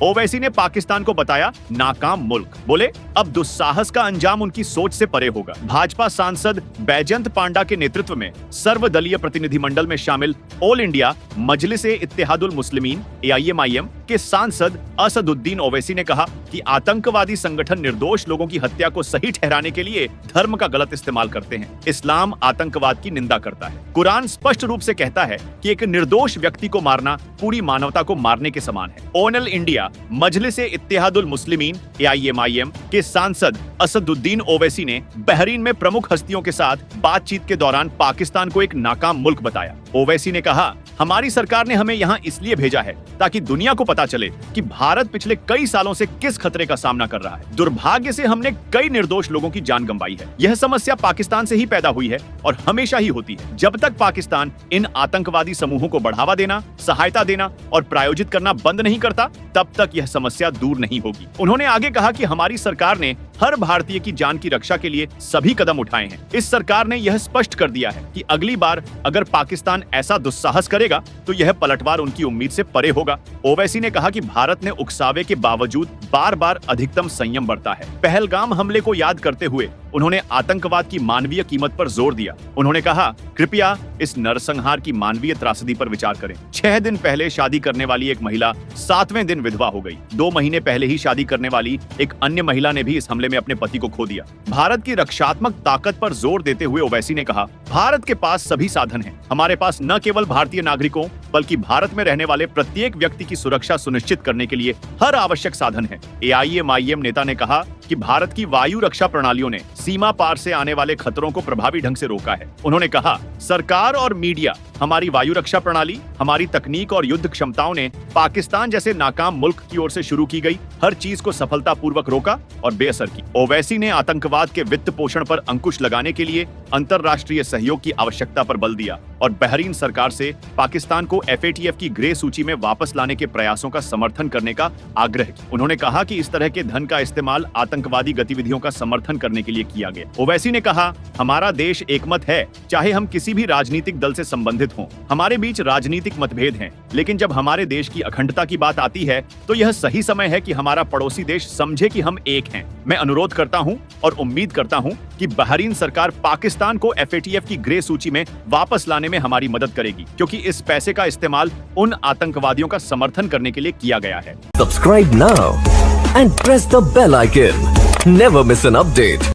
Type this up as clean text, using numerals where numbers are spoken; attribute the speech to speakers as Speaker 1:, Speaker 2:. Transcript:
Speaker 1: ओवैसी ने पाकिस्तान को बताया नाकाम मुल्क। बोले अब दुस्साहस का अंजाम उनकी सोच से परे होगा। भाजपा सांसद बैजंत पांडा के नेतृत्व में सर्वदलीय प्रतिनिधिमंडल में शामिल ऑल इंडिया मजलिस-ए-इत्तेहादुल मुस्लिमीन AIMIM के सांसद असदुद्दीन ओवैसी ने कहा कि आतंकवादी संगठन निर्दोष लोगों की हत्या को सही ठहराने के लिए धर्म का गलत इस्तेमाल करते हैं। इस्लाम आतंकवाद की निंदा करता है। कुरान स्पष्ट रूप से कहता है कि एक निर्दोष व्यक्ति को मारना पूरी मानवता को मारने के समान है। ऑल इंडिया मजलिस-ए-इत्तेहादुल मुस्लिमीन AIMIM के सांसद असदुद्दीन ओवैसी ने बहरीन में प्रमुख हस्तियों के साथ बातचीत के दौरान पाकिस्तान को एक नाकाम मुल्क बताया। ओवैसी ने कहा, हमारी सरकार ने हमें यहाँ इसलिए भेजा है ताकि दुनिया को पता चले कि भारत पिछले कई सालों से किस खतरे का सामना कर रहा है। दुर्भाग्य से हमने कई निर्दोष लोगों की जान गंवाई है। यह समस्या पाकिस्तान से ही पैदा हुई है और हमेशा ही होती है। जब तक पाकिस्तान इन आतंकवादी समूहों को बढ़ावा देना, सहायता देना और प्रायोजित करना बंद नहीं करता, तब तक यह समस्या दूर नहीं होगी। उन्होंने आगे कहा कि हमारी सरकार ने हर भारतीय की जान की रक्षा के लिए सभी कदम उठाए हैं। इस सरकार ने यह स्पष्ट कर दिया है कि अगली बार अगर पाकिस्तान ऐसा दुस्साहस करेगा तो यह पलटवार उनकी उम्मीद से परे होगा। ओवैसी ने कहा कि भारत ने उकसावे के बावजूद बार-बार अधिकतम संयम बरता है। पहलगाम हमले को याद करते हुए उन्होंने आतंकवाद की मानवीय कीमत पर जोर दिया। उन्होंने कहा, कृपया इस नरसंहार की मानवीय त्रासदी पर विचार करें। 6 दिन पहले शादी करने वाली एक महिला 7वें दिन विधवा हो गई। 2 महीने पहले ही शादी करने वाली एक अन्य महिला ने भी इस हमले में अपने पति को खो दिया। भारत की रक्षात्मक ताकत पर जोर देते हुए ओवैसी ने कहा, भारत के पास सभी साधन हैं। हमारे पास न केवल भारतीय नागरिकों बल्कि भारत में रहने वाले प्रत्येक व्यक्ति की सुरक्षा सुनिश्चित करने के लिए हर आवश्यक साधन है। AIMIM नेता ने कहा कि भारत की वायु रक्षा प्रणालियों ने सीमा पार से आने वाले खतरों को प्रभावी ढंग से रोका है। उन्होंने कहा, सरकार और मीडिया, हमारी वायु रक्षा प्रणाली, हमारी तकनीक और युद्ध क्षमताओं ने पाकिस्तान जैसे नाकाम मुल्क की ओर से शुरू की गई हर चीज को सफलतापूर्वक रोका और बेअसर की। ओवैसी ने आतंकवाद के वित्त पोषण पर अंकुश लगाने के लिए अंतर्राष्ट्रीय सहयोग की आवश्यकता पर बल दिया और बहरीन सरकार से पाकिस्तान को FATF की ग्रे सूची में वापस लाने के प्रयासों का समर्थन करने का आग्रह किया। उन्होंने कहा कि इस तरह के धन का इस्तेमाल आतंकवादी गतिविधियों का समर्थन करने के लिए किया गया। ओवैसी ने कहा, हमारा देश एकमत है, चाहे हम किसी भी राजनीतिक दल से संबंधित हों। हमारे बीच राजनीतिक मतभेद हैं, लेकिन जब हमारे देश की अखंडता की बात आती है तो यह सही समय है कि हमारा पड़ोसी देश समझे कि हम एक हैं। मैं अनुरोध करता हूं और उम्मीद करता हूं कि बहरीन सरकार पाकिस्तान को FATF की ग्रे सूची में वापस लाने में हमारी मदद करेगी, क्योंकि इस पैसे का इस्तेमाल उन आतंकवादियों का समर्थन करने के लिए किया गया है।
Speaker 2: Subscribe now and press the bell icon. Never miss an update.